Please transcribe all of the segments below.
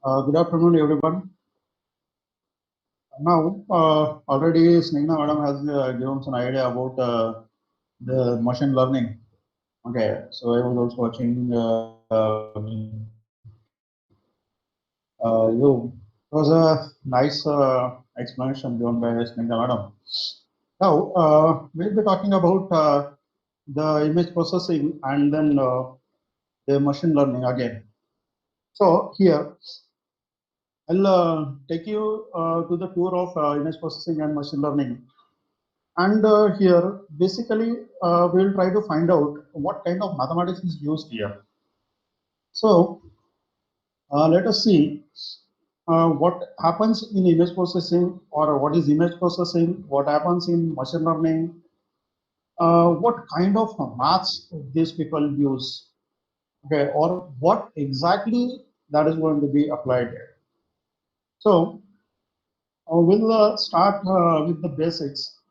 Good afternoon, everyone. Now, already Snehna Madam has given some idea about the machine learning. Okay, so I was also watching you. It was a nice explanation given by Snehna Madam. Now, we'll be talking about the image processing and then the machine learning again. So here, I'll take you to the tour of image processing and machine learning. And here, basically, we'll try to find out what kind of mathematics is used here. So let us see what happens in image processing, or what is image processing, what happens in machine learning, what kind of maths these people use, okay, or what exactly that is going to be applied here. So we'll start with the basics.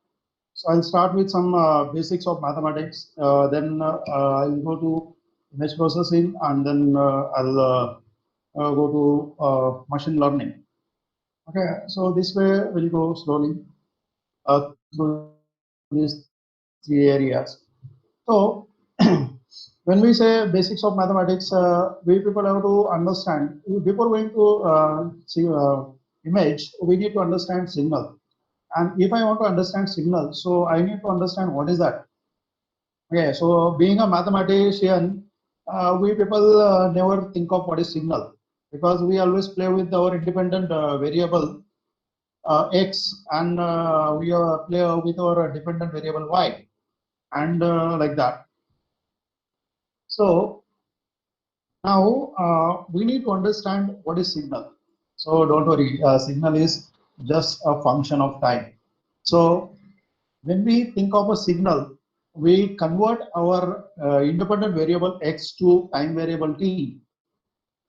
So I'll start with some basics of mathematics. Then I'll go to image processing, and then I'll go to machine learning. Okay, so this way we'll go slowly through these three areas. So when we say basics of mathematics, we people have to understand before going to see image, we need to understand signal. And if I want to understand signal, so I need to understand what is that. Okay, so being a mathematician, we people never think of what is signal, because we always play with our independent variable x, and we play with our dependent variable y, and like that. So now we need to understand what is signal. So don't worry, signal is just a function of time. So when we think of a signal, we convert our independent variable x to time variable t.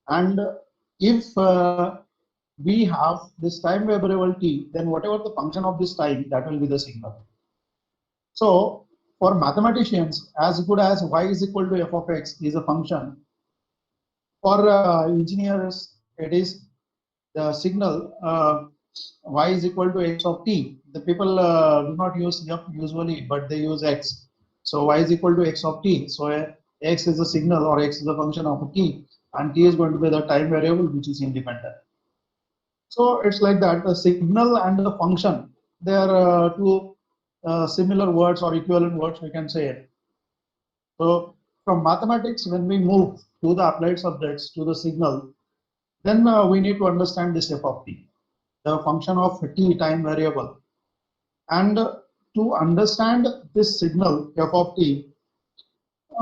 And if we have this time variable t, then whatever the function of this time, that will be the signal. So for mathematicians, as good as y is equal to f of x is a function, for engineers, it is the signal y is equal to x of t. The people do not use f usually, but they use x. So y is equal to x of t. So x is a signal, or x is a function of t, and t is going to be the time variable, which is independent. So it's like that. The signal and the function, they are two similar words or equivalent words, we can say. So from mathematics, when we move to the applied subjects, to the signal, then we need to understand this f of t, the function of t, time variable. And to understand this signal f of t,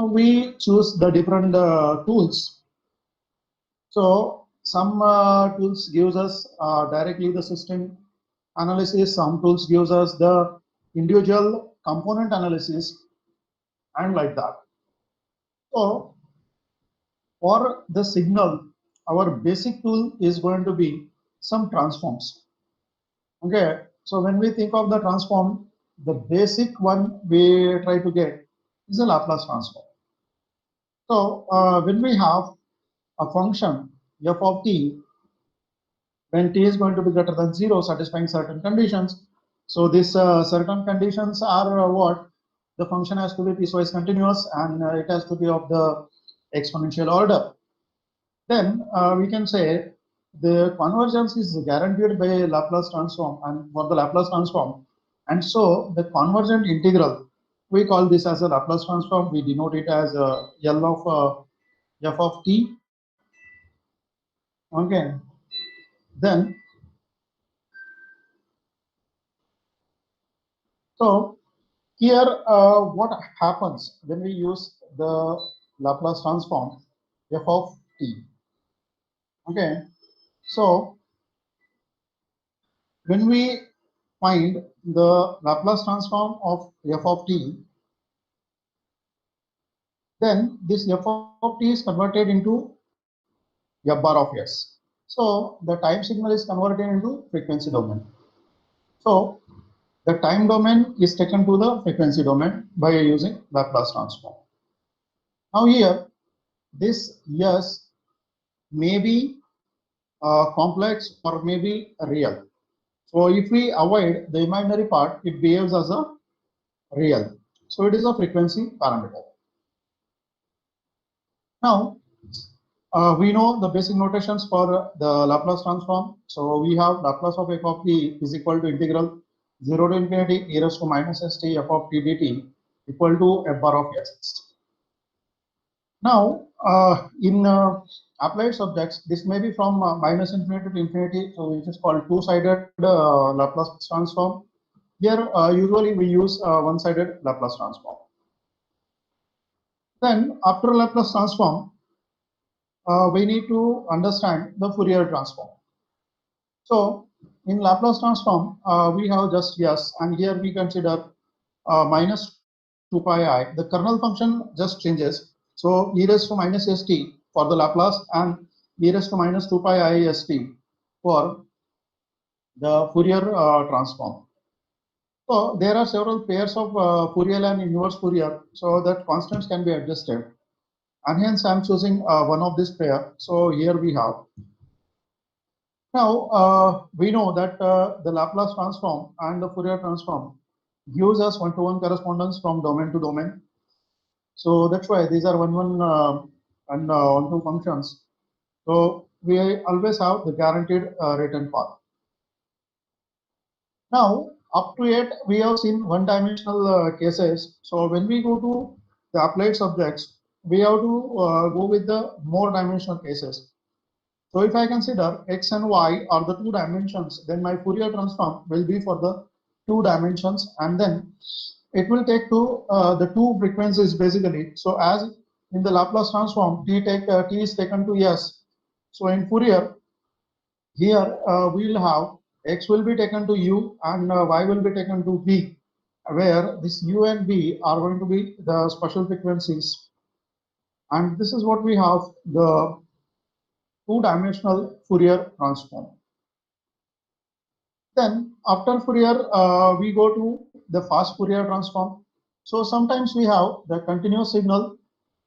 we choose the different tools. So some tools gives us directly the system analysis, some tools gives us the individual component analysis, and like that. So for the signal, our basic tool is going to be some transforms. Okay, so when we think of the transform, the basic one we try to get is a Laplace transform. So when we have a function f of t, when t is going to be greater than 0, satisfying certain conditions. So these certain conditions are what? The function has to be piecewise continuous, and it has to be of the exponential order. Then we can say the convergence is guaranteed by Laplace transform, and for the Laplace transform, and so the convergent integral, we call this as a Laplace transform. We denote it as L of f of t. Okay, then so here what happens when we use the Laplace transform f of t? Okay, so when we find the Laplace transform of f of t, then this f of t is converted into f bar of s. So the time signal is converted into frequency domain. So the time domain is taken to the frequency domain by using Laplace transform. Now here, this s may be complex or maybe real. So if we avoid the imaginary part, it behaves as a real. So it is a frequency parameter. Now, we know the basic notations for the Laplace transform. So we have Laplace of f of t is equal to integral 0 to infinity e raised to minus st f of t dt equal to f bar of s. Now, in applied subjects, this may be from minus infinity to infinity, so which is called two-sided Laplace transform. Here, usually we use one-sided Laplace transform. Then, after Laplace transform, we need to understand the Fourier transform. So, in Laplace transform, we have just yes, and here we consider minus 2 pi I. The kernel function just changes. So, e raised to minus st for the Laplace and e raised to minus 2 pi I st for the Fourier transform. So, there are several pairs of Fourier and inverse Fourier, so that constants can be adjusted. And hence, I am choosing one of this pair. So, here we have. Now, we know that the Laplace transform and the Fourier transform gives us one-to-one correspondence from domain to domain. So that's why these are one-one and one-two functions. So we always have the guaranteed return path. Now, up to yet, we have seen one-dimensional cases. So when we go to the applied subjects, we have to go with the more dimensional cases. So if I consider x and y are the two dimensions, then my Fourier transform will be for the two dimensions, and then it will take to the two frequencies basically. So as in the Laplace transform, t is taken to s. So in Fourier, here we will have x will be taken to u and y will be taken to b, where this u and b are going to be the special frequencies. And this is what we have, the two-dimensional Fourier transform. Then after Fourier, we go to the fast Fourier transform. So sometimes we have the continuous signal,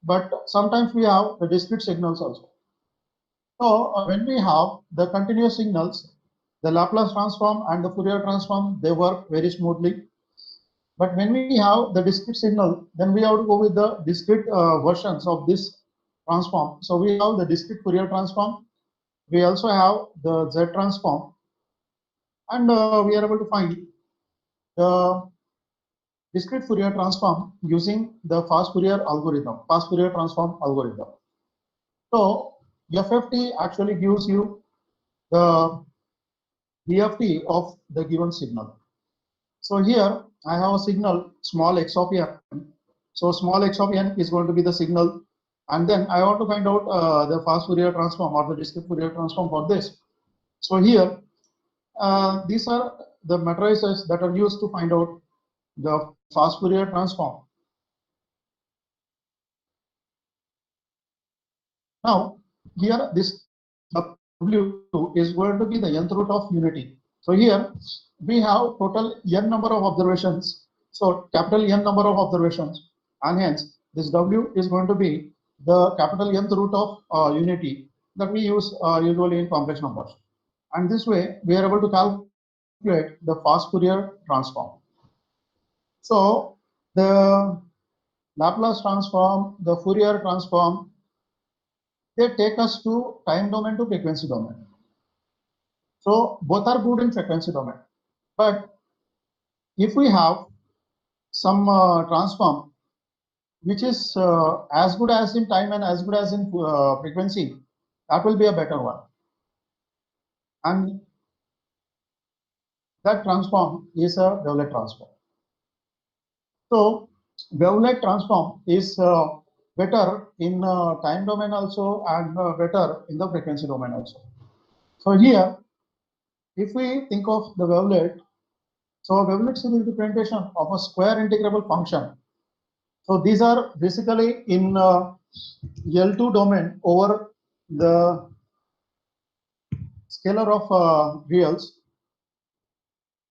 but sometimes we have the discrete signals also. So when we have the continuous signals, the Laplace transform and the Fourier transform, they work very smoothly. But when we have the discrete signal, then we have to go with the discrete versions of this transform. So we have the discrete Fourier transform. We also have the Z transform, and we are able to find the discrete Fourier transform using the fast Fourier algorithm, fast Fourier transform algorithm. So FFT actually gives you the DFT of the given signal. So here I have a signal small x of n. So small x of n is going to be the signal, and then I want to find out the fast Fourier transform or the discrete Fourier transform for this. So here these are the matrices that are used to find out the fast Fourier transform. Now, here this W is going to be the nth root of unity. So here we have total n number of observations. So capital N number of observations, and hence this W is going to be the capital nth root of unity that we use usually in complex numbers. And this way we are able to calculate the fast Fourier transform. So the Laplace transform, the Fourier transform, they take us to time domain to frequency domain. So both are good in frequency domain. But if we have some transform which is as good as in time and as good as in frequency, that will be a better one. And that transform is a wavelet transform. So wavelet transform is better in time domain also, and better in the frequency domain also. So here, if we think of the wavelet, so wavelet is a representation of a square integrable function. So these are basically in L2 domain over the scalar of reals.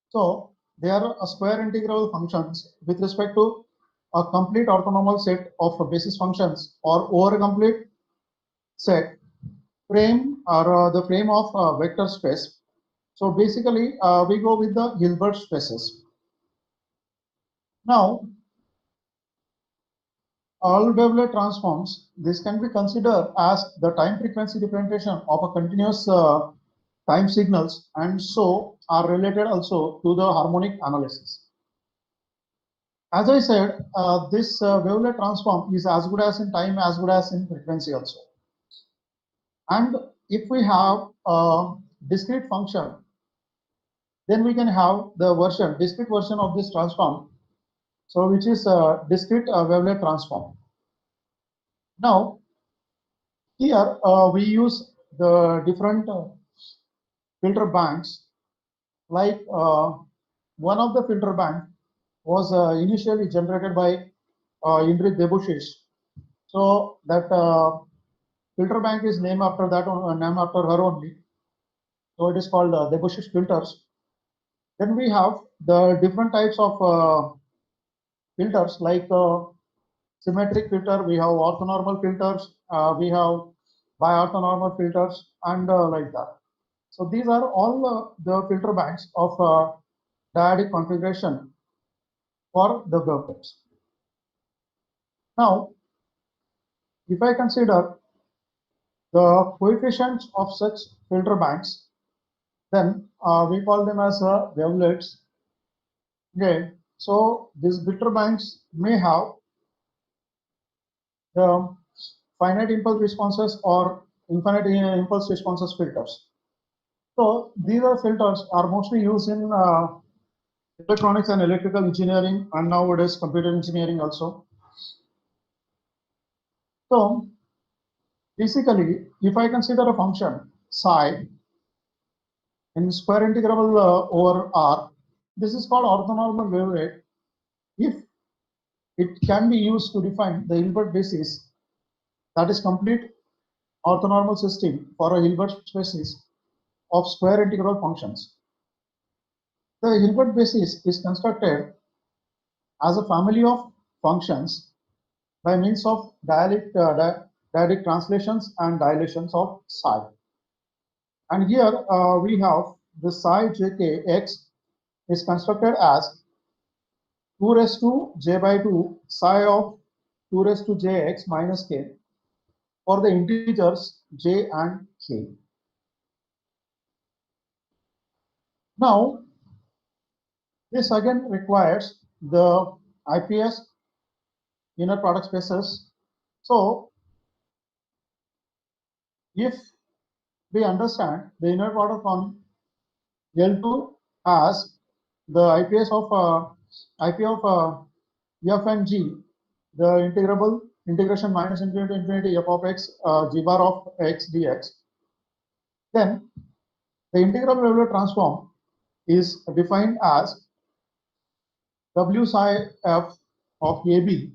So they are a square integrable functions with respect to a complete orthonormal set of basis functions or over a complete set framed or the frame of vector space. So basically, we go with the Hilbert spaces. Now, all wavelet transforms, this can be considered as the time frequency representation of a continuous time signals, and so are related also to the harmonic analysis. As I said, this wavelet transform is as good as in time, as good as in frequency also. And if we have a discrete function, then we can have the discrete version of this transform, so which is a discrete wavelet transform. Now, here we use the different filter banks, like one of the filter bank was initially generated by Ingrid Debusche. So that filter bank is named after that, named after her only. So it is called Debusche filters. Then we have the different types of filters, like symmetric filter, we have orthonormal filters, we have biorthonormal filters, and like that. So these are all the filter banks of dyadic configuration for the wavelets. Now, if I consider the coefficients of such filter banks, then we call them as wavelets. Okay, so these filter banks may have the finite impulse responses or infinite impulse responses filters. So these are filters are mostly used in electronics and electrical engineering, and nowadays computer engineering also. So basically, if I consider a function psi in square integral over r, this is called orthonormal wavelet if it can be used to define the Hilbert basis, that is complete orthonormal system for a Hilbert basis of square integral functions. The Hilbert basis is constructed as a family of functions by means of dyadic translations and dilations of psi. And here we have the psi jk x is constructed as 2 raised to j by 2 psi of 2 raised to jx minus k for the integers j and k. Now, this again requires the IPS, inner product spaces. So, if we understand the inner product on L2 as the IPS of IP of f and g, the integrable integration minus infinity to infinity f of x g bar of x dx, then the integral wavelet transform is defined as w psi f of ab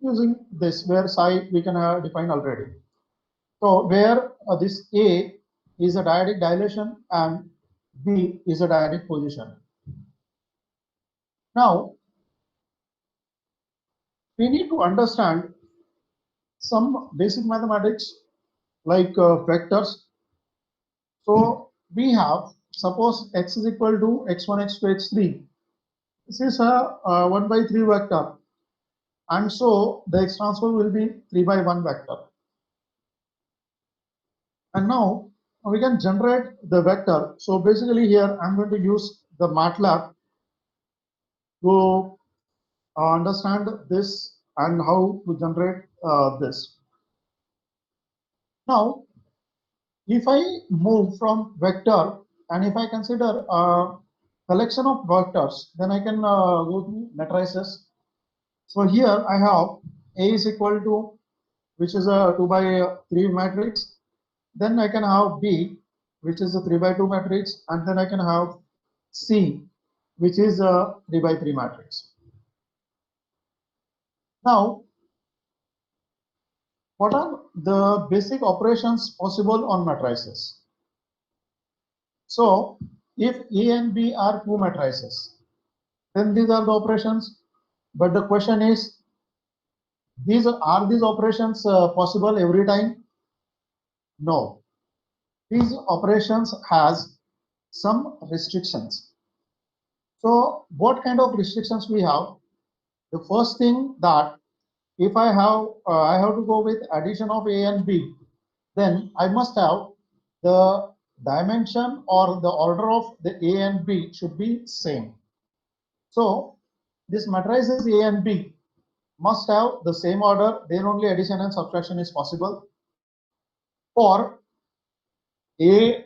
using this, where psi we can define already. So where this A is a dyadic dilation and B is a dyadic position. Now, we need to understand some basic mathematics like vectors. So we have, suppose x is equal to x1, x2, x3. This is a 1 by 3 vector, and so the x transpose will be 3 by 1 vector. And now we can generate the vector. So basically here I'm going to use the MATLAB to understand this and how to generate this. Now, if I move from vector and if I consider a collection of vectors, then I can go to matrices. So here I have A is equal to, which is a 2 by 3 matrix. Then I can have B, which is a 3 by 2 matrix, and then I can have C, which is a 3 by 3 matrix. Now, what are the basic operations possible on matrices? So, if A and B are two matrices, then these are the operations. But the question is, are these operations possible every time? No. these operations has some restrictions. So what kind of restrictions we have? The first thing that if I have to go with addition of A and B, then I must have the dimension or the order of the A and B should be same. So this matrices A and B must have the same order, then only addition and subtraction is possible. For A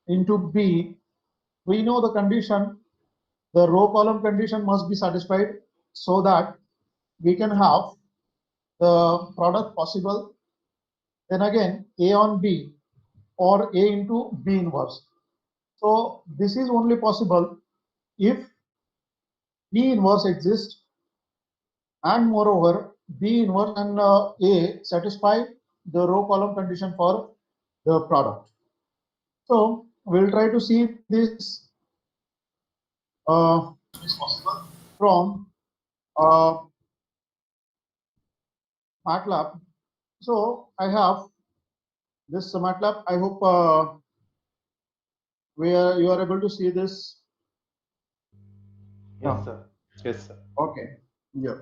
into B, we know the condition, the row column condition must be satisfied so that we can have the product possible. Then again, A on B or A into B inverse. So this is only possible if B inverse exists, and moreover B inverse and A satisfy the row column condition for the product. So we'll try to see this from MATLAB. So I have this MATLAB. I hope you are able to see this. Yes, sir. Yes, sir. Okay. Yeah.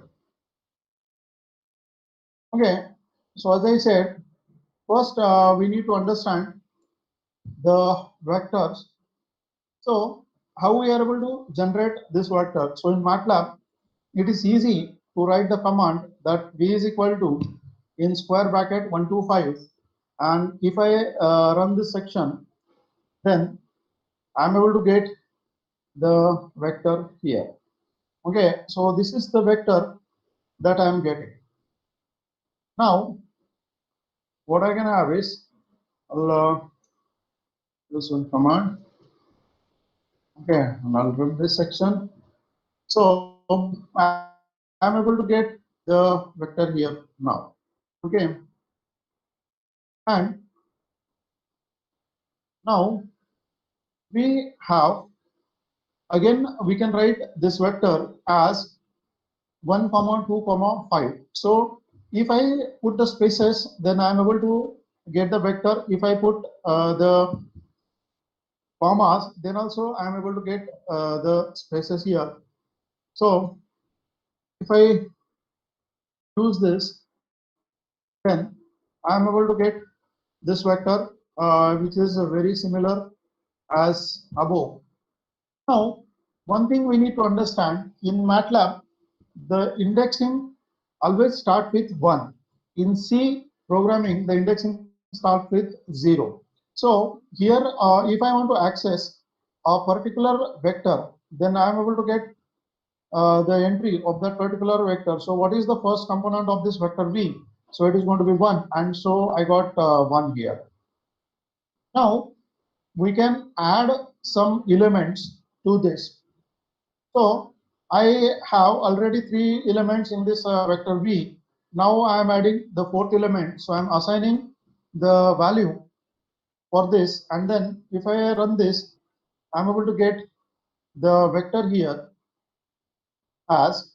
Okay. So as I said, first we need to understand the vectors. So how we are able to generate this vector? So in MATLAB, it is easy to write the command that v is equal to in square bracket 125, and if I run this section, then I'm able to get the vector here. Okay, so this is the vector that I'm getting. Now, what I can have is this one command. Okay, and I'll run this section. So I'm able to get the vector here now. Okay, and now we have, again we can write this vector as 1 comma 2 comma 5. So if I put the spaces, then I am able to get the vector. If I put the commas, then also I am able to get the spaces here. So if I use this, then I am able to get this vector, which is very similar as above. Now, one thing we need to understand in MATLAB, the indexing always start with 1. In C programming, the indexing start with 0. So here, if I want to access a particular vector, then I am able to get the entry of that particular vector. So what is the first component of this vector v? So it is going to be 1, and so I got 1 here. Now we can add some elements to this. So I have already 3 elements in this vector v. Now I am adding the 4th element. So I am assigning the value for this, and then if I run this, I am able to get the vector here as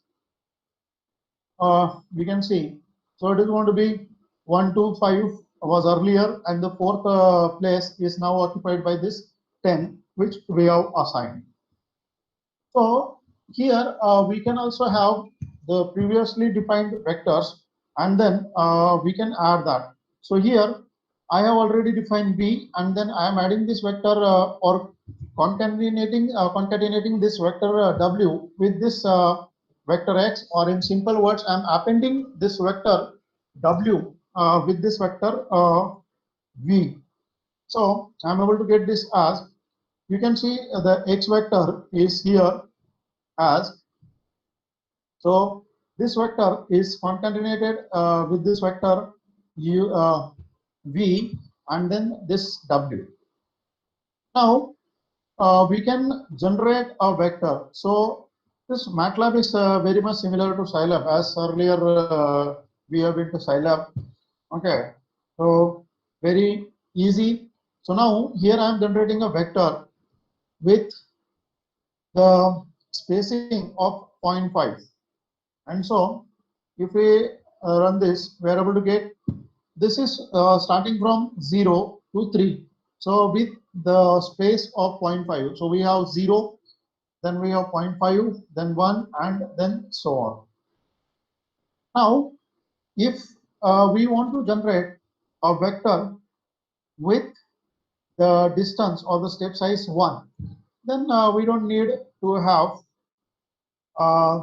we can see. So it is going to be 1, 2, 5 was earlier, and the 4th place is now occupied by this 10, which we have assigned. So here we can also have the previously defined vectors, and then we can add that. So here I have already defined b, and then I am adding this vector or concatenating this vector w with this vector x, or in simple words, I am appending this vector w with this vector v. So I am able to get this as, you can see the x vector is here as, so this vector is concatenated with this vector v, and then this w. Now we can generate a vector. So this MATLAB is very much similar to Scilab, as earlier we have been to Scilab. Okay, so very easy. So now here I am generating a vector with the spacing of 0.5. And so if we run this, we are able to get, this is starting from 0 to 3. So with the space of 0.5, so we have 0, then we have 0.5, then 1, and then so on. Now, if we want to generate a vector with the distance or the step size 1, then we don't need to have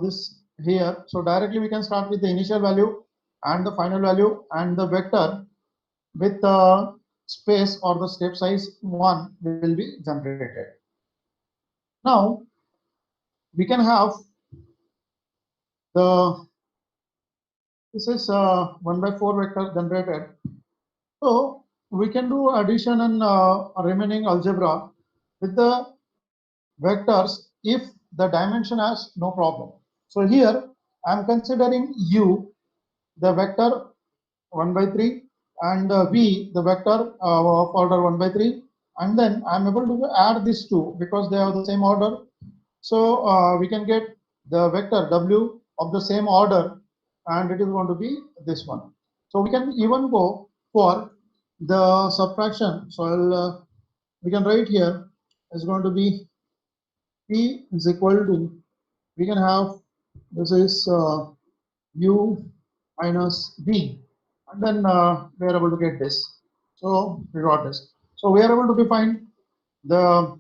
this here. So directly we can start with the initial value and the final value, and the vector with the space or the step size 1 will be generated. Now we can have the, this is 1 by 4 vector generated. So we can do addition and remaining algebra with the vectors if the dimension has no problem. So here I am considering u the vector 1 by 3 and v the vector of order 1 by 3, and then I am able to add these two because they have the same order. So we can get the vector w of the same order, and it is going to be this one. So we can even go for the subtraction. So we can write here is going to be p is equal to, we can have, this is u minus v, and then we are able to get this. So we got this. So we are able to define the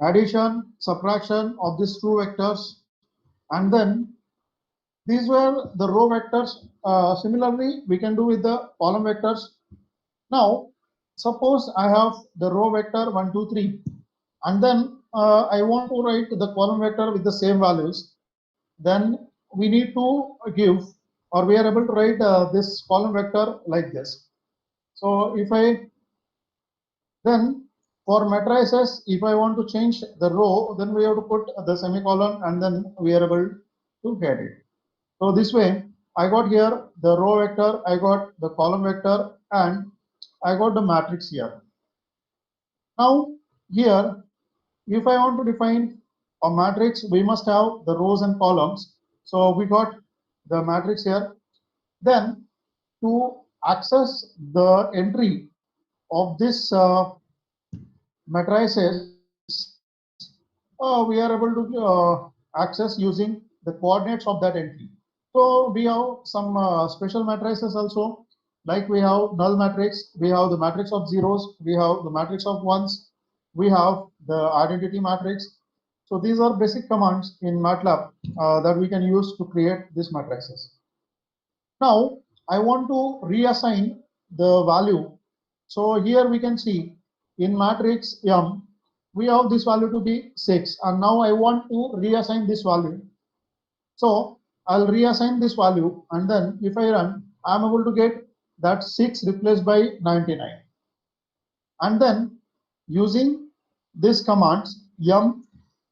addition, subtraction of these two vectors, and then these were the row vectors. Similarly, we can do with the column vectors. Now, suppose I have the row vector 1, 2, 3, and then I want to write the column vector with the same values. Then we need to give, or we are able to write this column vector like this. So if I then for matrices, if I want to change the row, then we have to put the semicolon, and then we are able to get it. So this way, I got here the row vector, I got the column vector, and I got the matrix here. Now here, if I want to define a matrix, we must have the rows and columns. So we got the matrix here. Then to access the entry of this matrices, we are able to access using the coordinates of that entry. So we have some special matrices also, like we have null matrix, we have the matrix of zeros, we have the matrix of ones, we have the identity matrix. So these are basic commands in MATLAB that we can use to create these matrices. Now I want to reassign the value. So here we can see in matrix M, we have this value to be 6, and now I want to reassign this value. So I'll reassign this value, and then if I run, I'm able to get that 6 replaced by 99. And then using this commands, M,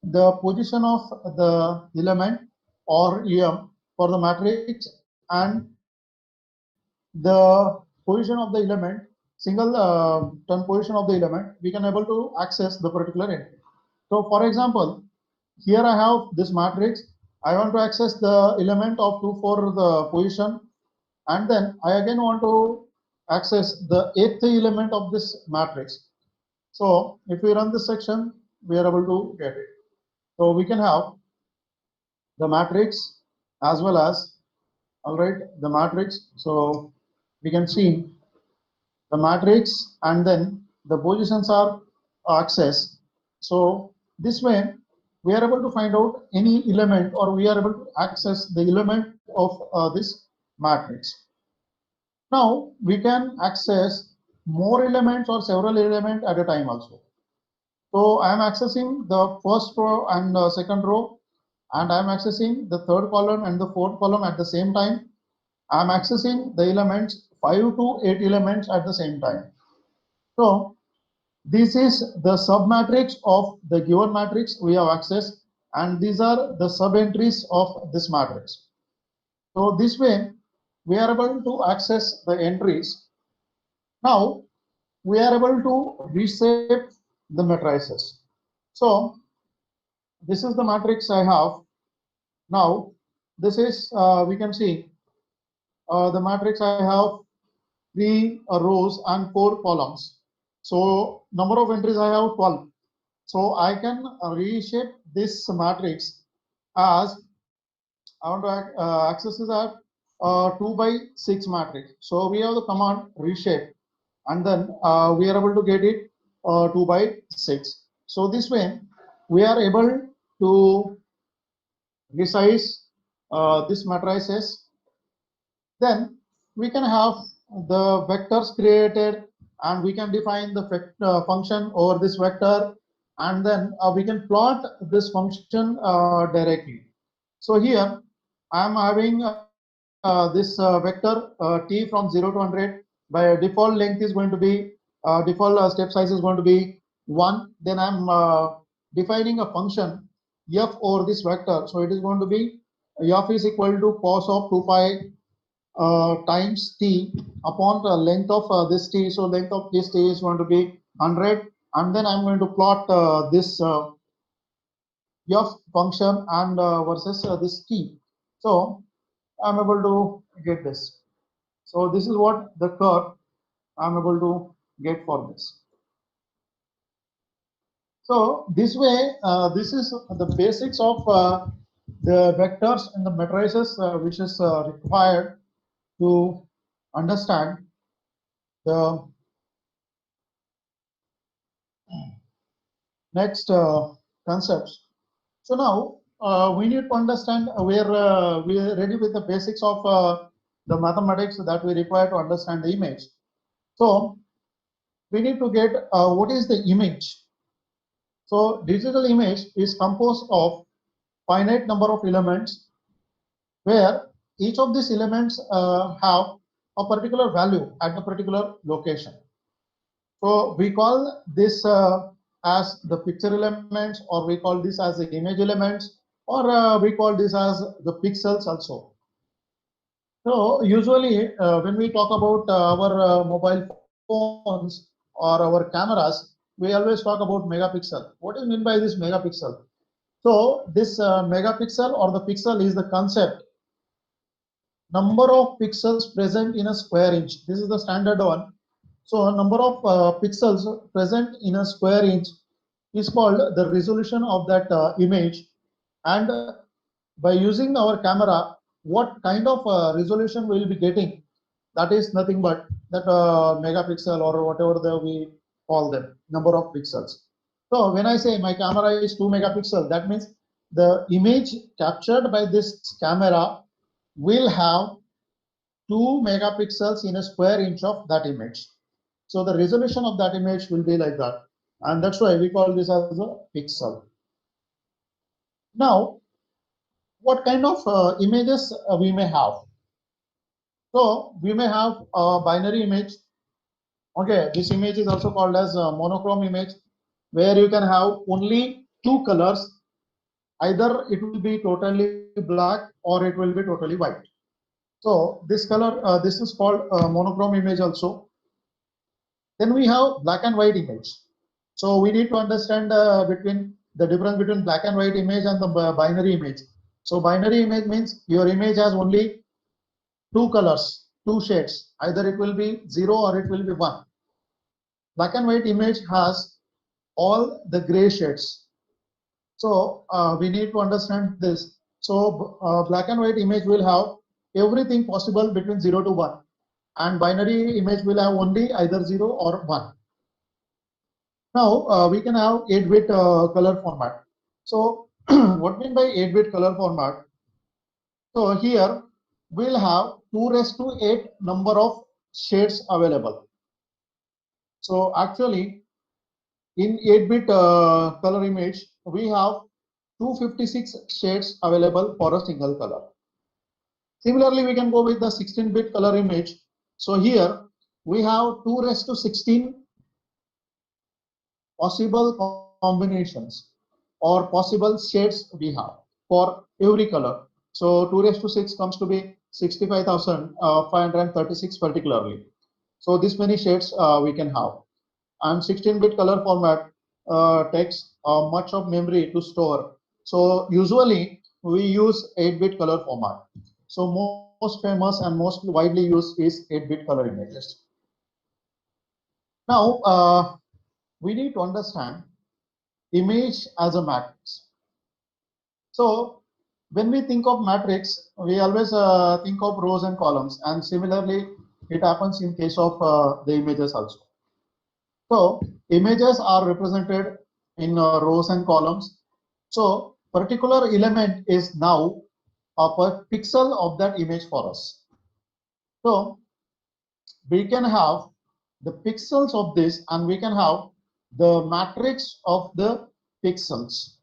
the position of the element, or em for the matrix, and the position of the element, single term position of the element, we can able to access the particular entry. So for example, here I have this matrix. I want to access the element of 2 for the position, and then I again want to access the 8th element of this matrix. So if we run this section, we are able to get it. So we can have the matrix as well as, all right, the matrix. So we can see the matrix, and then the positions are accessed. So this way we are able to find out any element, or we are able to access the element of this matrix. Now we can access more elements or several elements at a time also. So I am accessing the first row and second row, and I am accessing the third column and the fourth column at the same time. I am accessing the elements 5 to 8 elements at the same time. So this is the submatrix of the given matrix we have accessed, and these are the sub-entries of this matrix. So this way we are able to access the entries. Now we are able to reshape the matrices. So this is the matrix I have. Now this is, we can see the matrix I have 3 rows and 4 columns. So number of entries I have 12. So I can reshape this matrix as I want to access this as 2 by 6 matrix. So we have the command reshape, and then we are able to get it 2 by 6. So this way we are able to resize this matrices. Then we can have the vectors created, and we can define the function over this vector, and then we can plot this function directly. So here I am having this vector t from 0 to 100. By default length is going to be default step size is going to be 1. Then I'm defining a function f over this vector. So it is going to be f is equal to cos of 2 pi times t upon the length of this t. So length of this t is going to be 100, and then I'm going to plot this f function and versus this t. So I'm able to get this. So this is what the curve I'm able to get for this. So this way, this is the basics of the vectors and the matrices which is required to understand the next concepts. So now we need to understand we are ready with the basics of the mathematics that we require to understand the image. So we need to get what is the image. So digital image is composed of finite number of elements where each of these elements have a particular value at a particular location. So we call this as the picture elements, or we call this as the image elements, or we call this as the pixels also. So usually when we talk about our mobile phones or our cameras, we always talk about megapixel. What is meant by this megapixel? So this megapixel or the pixel is the concept, number of pixels present in a square inch. This is the standard one. So number of pixels present in a square inch is called the resolution of that image. And by using our camera, what kind of resolution we will be getting? That is nothing but that megapixel or whatever we call them, number of pixels. So when I say my camera is 2 megapixel, that means the image captured by this camera will have 2 megapixels in a square inch of that image. So the resolution of that image will be like that. And that's why we call this as a pixel. Now, what kind of images we may have? So we may have a binary image. Okay, this image is also called as a monochrome image, where you can have only two colors. Either it will be totally black or it will be totally white. So this color, this is called monochrome image also. Then we have black and white image. So we need to understand between the difference between black and white image and the binary image. So binary image means your image has only two colors, two shades. Either it will be 0 or it will be 1. Black and white image has all the gray shades. So we need to understand this. So black and white image will have everything possible between 0 to 1, and binary image will have only either 0 or 1. Now we can have 8-bit color format. So what mean by 8-bit color format? So here we'll have 2⁸ number of shades available. So actually in 8-bit color image we have 256 shades available for a single color. Similarly, we can go with the 16-bit color image. So here we have 2⁻16 possible combinations or possible shades we have for every color. So 2⁻6 comes to be 65,536 particularly. So this many shades we can have. And 16-bit color format takes much of memory to store. So usually we use 8-bit color format. So most famous and most widely used is 8-bit color images. Now, we need to understand image as a matrix. So when we think of matrix, we always think of rows and columns, and similarly, it happens in case of the images also. So images are represented in rows and columns. So particular element is now a per pixel of that image for us. So we can have the pixels of this, and we can have the matrix of the pixels.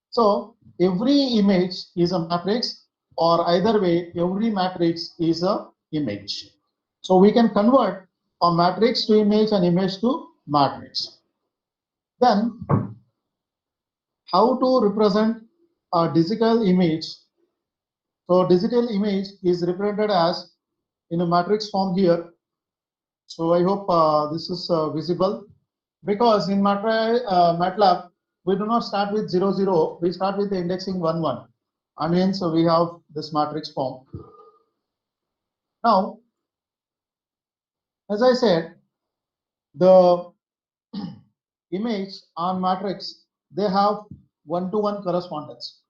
So every image is a matrix, or either way, every matrix is a image. So we can convert a matrix to image and image to matrix. Then how to represent a digital image? So digital image is represented as in a matrix form here. So I hope this is visible, because in MATLAB we do not start with 0 0, we start with the indexing 1 1, and hence we have this matrix form. Now, as I said, the image and matrix, they have one-to-one correspondence.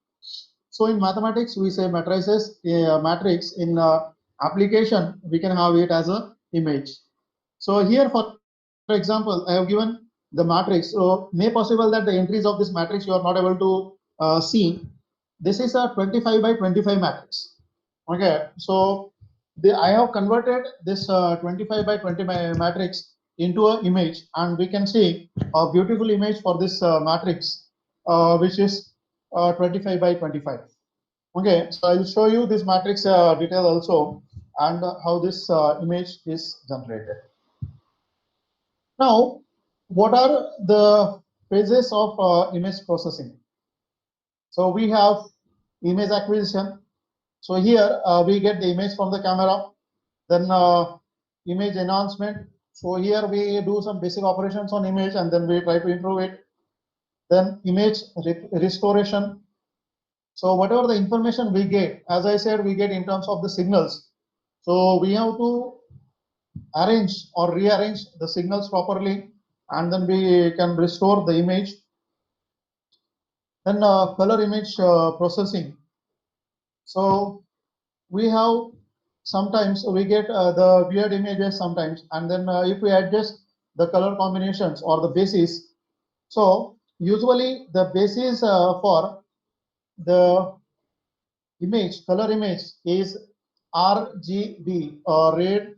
So in mathematics, we say matrices, matrix. In application, we can have it as a image. So here, for example, I have given the matrix. So may possible that the entries of this matrix you are not able to see. This is a 25 by 25 matrix. Okay, so I have converted this 25 by 20 matrix into an image, and we can see a beautiful image for this matrix, which is 25 by 25. Okay, so I'll show you this matrix detail also, and how this image is generated. Now, what are the phases of image processing? So we have image acquisition. So here we get the image from the camera, then image enhancement. So here we do some basic operations on image, and then we try to improve it. Then image restoration. So whatever the information we get, as I said, we get in terms of the signals. So we have to arrange or rearrange the signals properly, and then we can restore the image. Then color image processing. So we have sometimes we get the weird images sometimes, and then if we adjust the color combinations or the basis, so usually the basis for the image, color image, is RGB, red,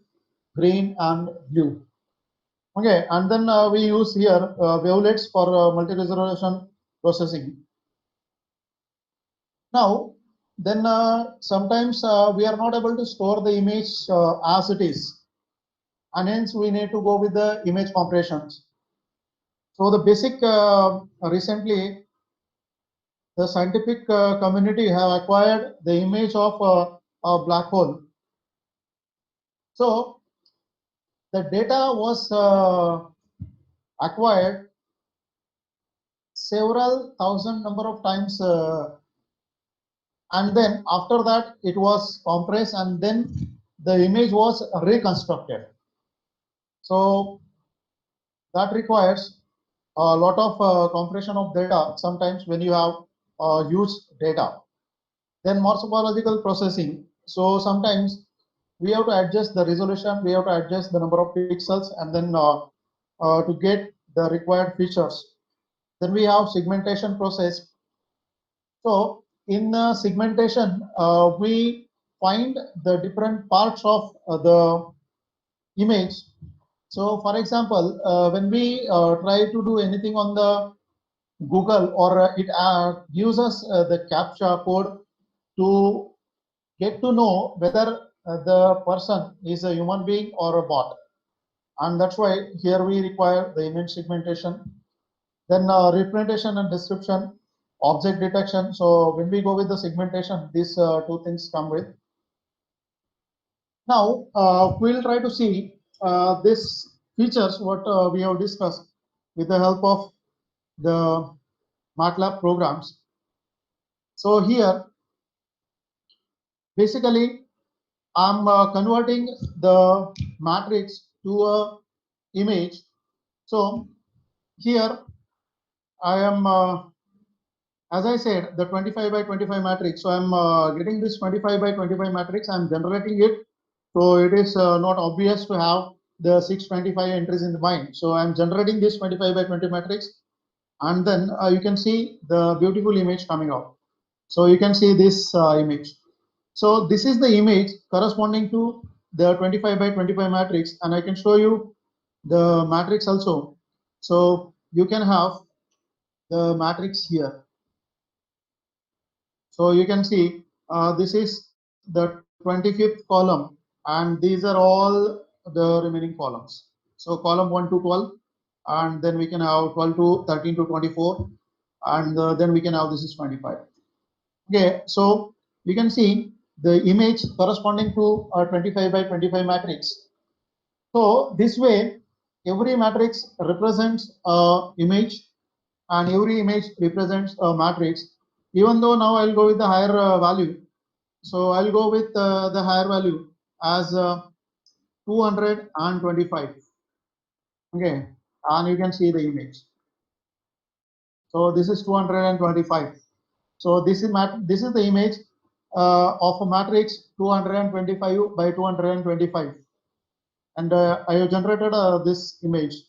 green, and blue. Okay, and then we use here wavelets for multi-resolution processing. Now, then sometimes we are not able to store the image as it is, and hence we need to go with the image compressions. So the basic recently the scientific community have acquired the image of a black hole. So the data was acquired several thousand number of times, and then after that it was compressed, and then the image was reconstructed. So that requires a lot of compression of data sometimes when you have huge data. Then morphological processing. So sometimes we have to adjust the resolution, we have to adjust the number of pixels, and then to get the required features. Then we have segmentation process. So in segmentation, we find the different parts of the image. So for example, when we try to do anything on the Google, or it gives us the CAPTCHA code to get to know whether the person is a human being or a bot. And that's why here we require the image segmentation. Then representation and description, object detection. So when we go with the segmentation, these two things come with. Now we'll try to see these features what we have discussed with the help of the MATLAB programs. So here basically I'm converting the matrix to a image. So here I am, as I said, the 25 by 25 matrix. So I'm getting this 25 by 25 matrix. I'm generating it. So it is not obvious to have the 625 entries in the mind. So I'm generating this 25 by 20 matrix, and then you can see the beautiful image coming out. So you can see this image. So this is the image corresponding to the 25 by 25 matrix, and I can show you the matrix also. So you can have the matrix here. So you can see this is the 25th column, and these are all the remaining columns. So column 1 to 12, and then we can have 12 to 13 to 24, and then we can have this is 25. Okay, so you can see the image corresponding to a 25 by 25 matrix. So this way, every matrix represents a image, and every image represents a matrix. Even though now I'll go with the higher value, so I'll go with the higher value as 225. Okay, and you can see the image. So this is 225. So this is the image of a matrix 225 by 225, and I have generated this image.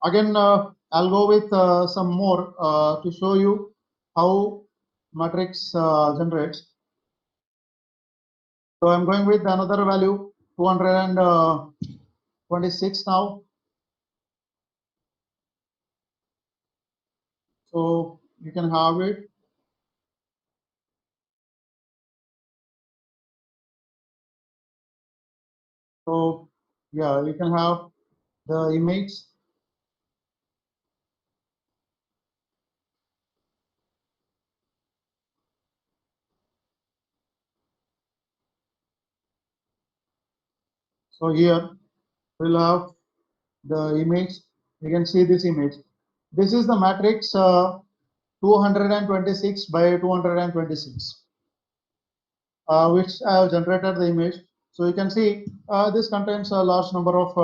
Again, I'll go with some more to show you how matrix generates. So I'm going with another value 226 now. So you can have it. So yeah, you can have the image. So here we'll have the image. You can see this image. This is the matrix 226 by 226, which I have generated the image. So you can see this contains a large number of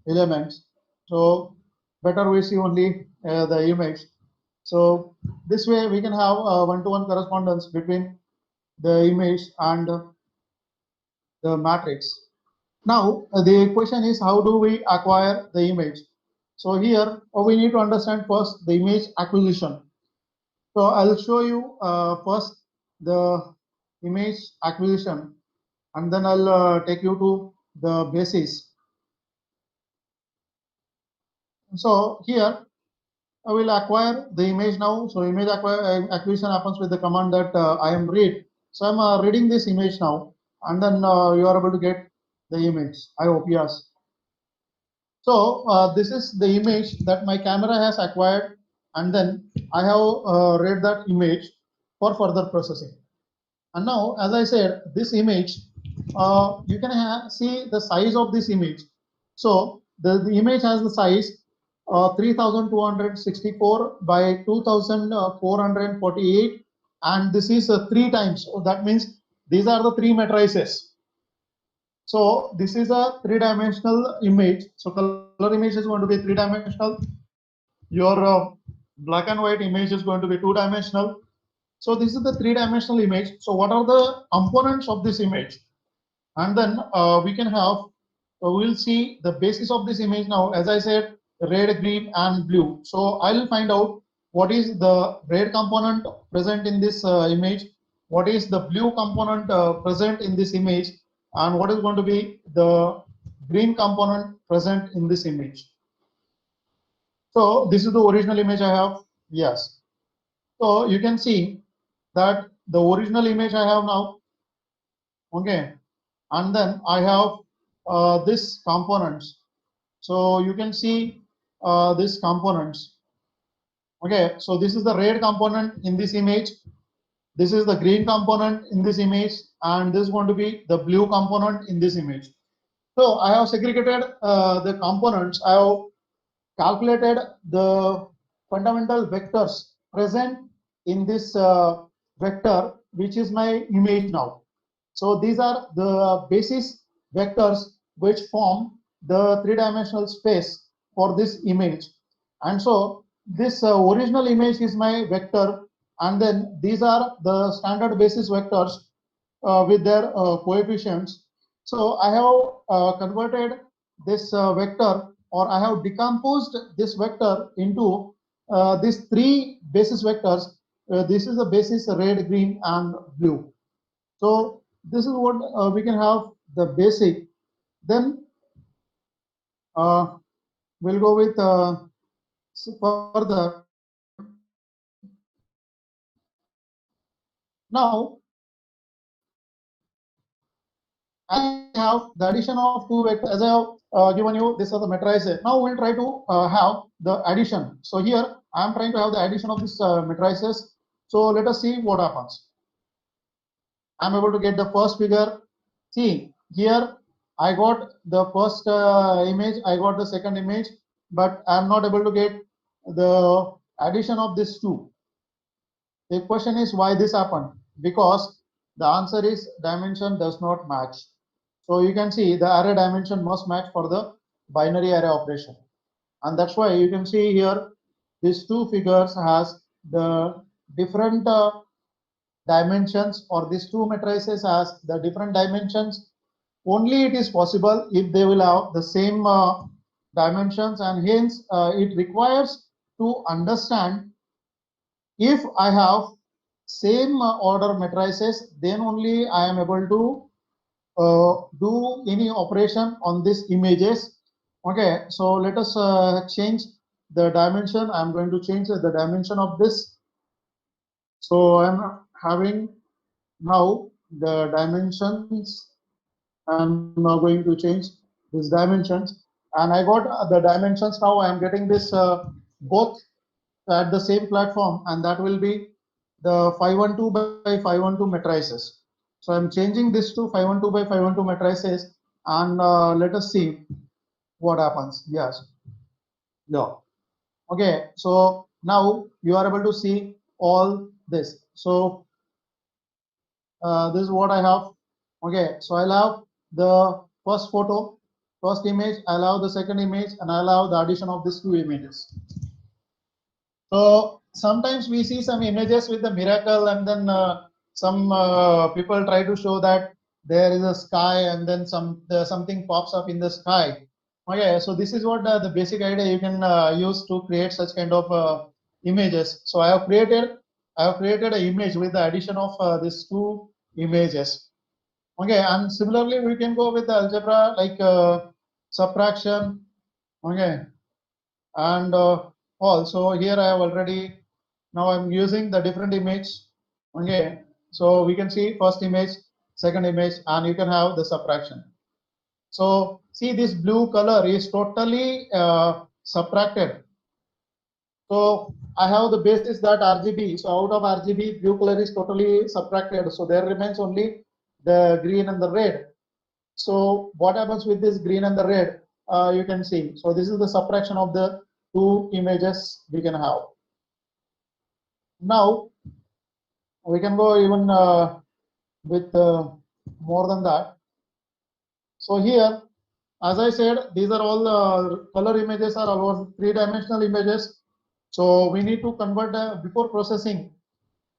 elements. So better we see only the image. So this way we can have one-to-one correspondence between the image and the matrix. Now the question is, how do we acquire the image? So here we need to understand first the image acquisition. So I'll show you first the image acquisition, and then I'll take you to the basis. So here I will acquire the image now. So image acquisition happens with the command that I am read. So I'm reading this image now, and then you are able to get the image. I hope yes. So this is the image that my camera has acquired, and then I have read that image for further processing. And now, as I said, this image, you can see the size of this image. So the image has the size 3264 by 2448, and this is 3 times. So that means these are the 3 matrices. So this is a 3-dimensional image. So color image is going to be 3-dimensional. Your black and white image is going to be 2-dimensional. So this is the 3-dimensional image. So what are the components of this image? And then we can have, we'll see the basis of this image now. As I said, red, green, and blue. So I'll find out what is the red component present in this image, what is the blue component present in this image, and what is going to be the green component present in this image. So this is the original image I have. Yes. So you can see that the original image I have now. Okay. And then I have this components. So you can see these components. Okay. So this is the red component in this image. This is the green component in this image, and this is going to be the blue component in this image. So I have segregated the components. I have calculated the fundamental vectors present in this vector, which is my image now. So these are the basis vectors which form the 3-dimensional space for this image. And so this original image is my vector, and then these are the standard basis vectors with their coefficients. So I have converted this vector, or I have decomposed this vector into these three basis vectors. This is the basis red, green, and blue. So this is what we can have the basic. Then we'll go with further. Now, I have the addition of two vectors, as I have given you, this are the matrices. Now we'll try to have the addition. So here I am trying to have the addition of this matrices. So let us see what happens. I'm able to get the first figure. See here, I got the first image, I got the second image, but I'm not able to get the addition of these two. The question is why this happened? Because the answer is dimension does not match. So you can see the array dimension must match for the binary array operation. And that's why you can see here these two figures has the different dimensions, or these two matrices has the different dimensions. Only it is possible if they will have the same dimensions, and hence it requires to understand if I have same order matrices, then only I am able to do any operation on these images. Okay, so let us change the dimension. I'm going to change the dimension of this. So I'm having now the dimensions. I'm now going to change these dimensions, and I got the dimensions. Now I am getting this both at the same platform, and that will be the 512 by 512 matrices. So I'm changing this to 512 by 512 matrices, and let us see what happens. Yes, yeah. Okay, so now you are able to see all this. So this is what I have. Okay, so I'll have the first photo, first image, I'll have the second image, and I'll have the addition of these two images. So sometimes we see some images with the miracle, and then some people try to show that there is a sky, and then something pops up in the sky. Okay, so this is what the basic idea you can use to create such kind of images. So I have created an image with the addition of these two images. Okay, and similarly we can go with the algebra like subtraction. Okay, and also here I have already, now I'm using the different image. Okay, so we can see first image, second image, and you can have the subtraction. So see, this blue color is totally subtracted. So I have the basis that RGB. So out of RGB, blue color is totally subtracted. So there remains only the green and the red. So what happens with this green and the red? You can see. So this is the subtraction of the two images we can have. Now we can go even with more than that. So here, as I said, these are all color images are almost three-dimensional images. So we need to convert before processing.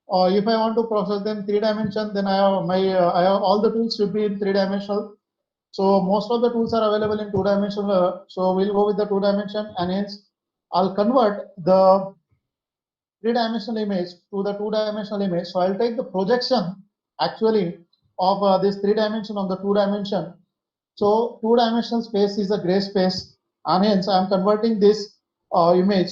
If I want to process them three dimension, then I have all the tools should be in three dimensional. So most of the tools are available in two dimensional. So we'll go with the two dimension, and hence I'll convert the three-dimensional image to the two-dimensional image. So I'll take the projection actually of this three dimension on the two dimension. So two-dimensional space is a gray space, and hence I'm converting this image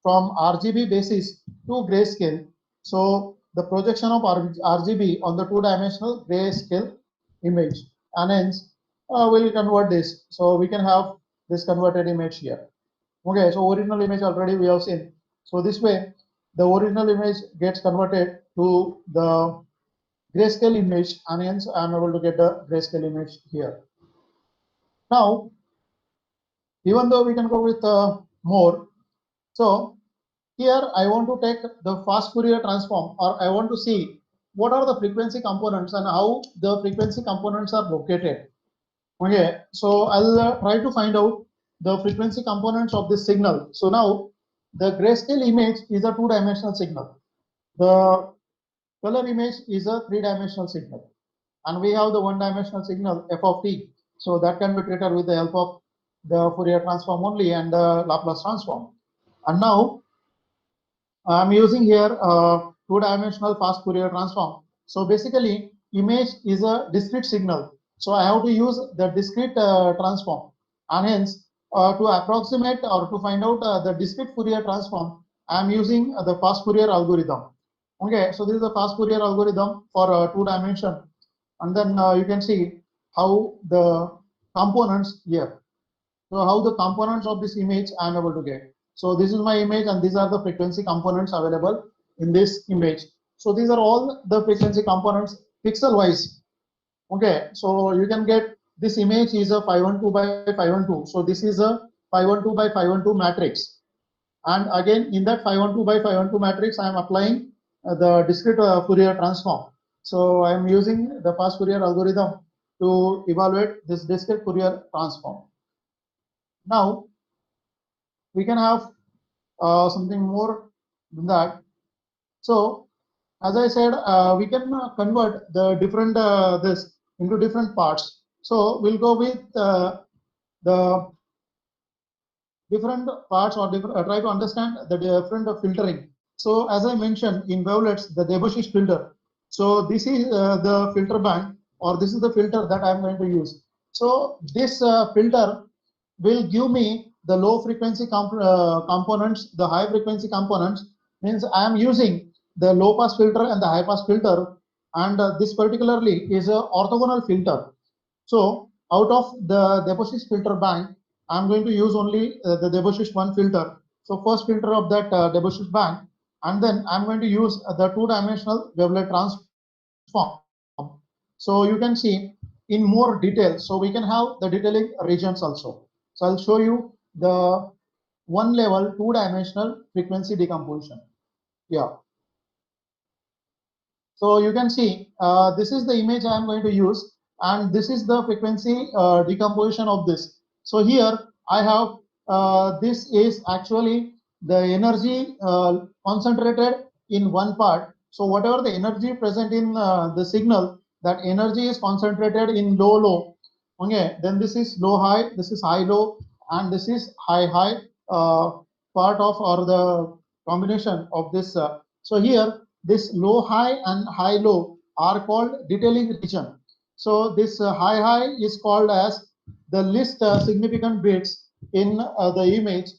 from RGB basis to grayscale. So the projection of RGB on the two-dimensional grayscale image, and hence we'll convert this. So we can have this converted image here. Okay, so original image already we have seen. So this way, the original image gets converted to the grayscale image, and hence I'm able to get the grayscale image here. Now, even though we can go with more, so here I want to take the fast Fourier transform, or I want to see what are the frequency components and how the frequency components are located. Okay, so I'll try to find out the frequency components of this signal. So now the grayscale image is a two-dimensional signal. The color image is a three-dimensional signal. And we have the one-dimensional signal f of t. So that can be treated with the help of the Fourier transform only and the Laplace transform. And now I'm using here two-dimensional fast Fourier transform. So basically, image is a discrete signal. So I have to use the discrete transform, and hence to approximate or to find out the discrete Fourier transform, I'm using the fast Fourier algorithm. Okay, so this is the fast Fourier algorithm for two dimension, and then you can see how the components here. So how the components of this image I am able to get. So this is my image and these are the frequency components available in this image. So these are all the frequency components pixel wise. Okay, so you can get this image is a 512 by 512. So this is a 512 by 512 matrix. And again in that 512 by 512 matrix I am applying the discrete Fourier transform. So I am using the fast Fourier algorithm to evaluate this discrete Fourier transform. Now we can have something more than that. So as I said, we can convert the different this into different parts. So we'll go with the different parts or try to understand the different filtering. So as I mentioned in wavelets, the Debouchy filter. So this is the filter bank, or this is the filter that I'm going to use. So this filter will give me the low frequency components, the high frequency components. Means I am using the low pass filter and the high pass filter, and this particularly is a orthogonal filter. So out of the Debouchy filter bank, I'm going to use only the Debouchy one filter. So first filter of that Debouchy bank, and then I'm going to use the two-dimensional wavelet transform. So you can see in more detail. So we can have the detailing regions also. So I'll show you the one level two-dimensional frequency decomposition. Yeah. So you can see this is the image I am going to use, and this is the frequency decomposition of this. So here I have this is actually the energy concentrated in one part. So whatever the energy present in the signal, that energy is concentrated in low low. Okay, then this is low high, this is high low, and this is high high part of or the combination of this. So here this low high and high low are called detailing region. So this high high is called as the least significant bits in the image,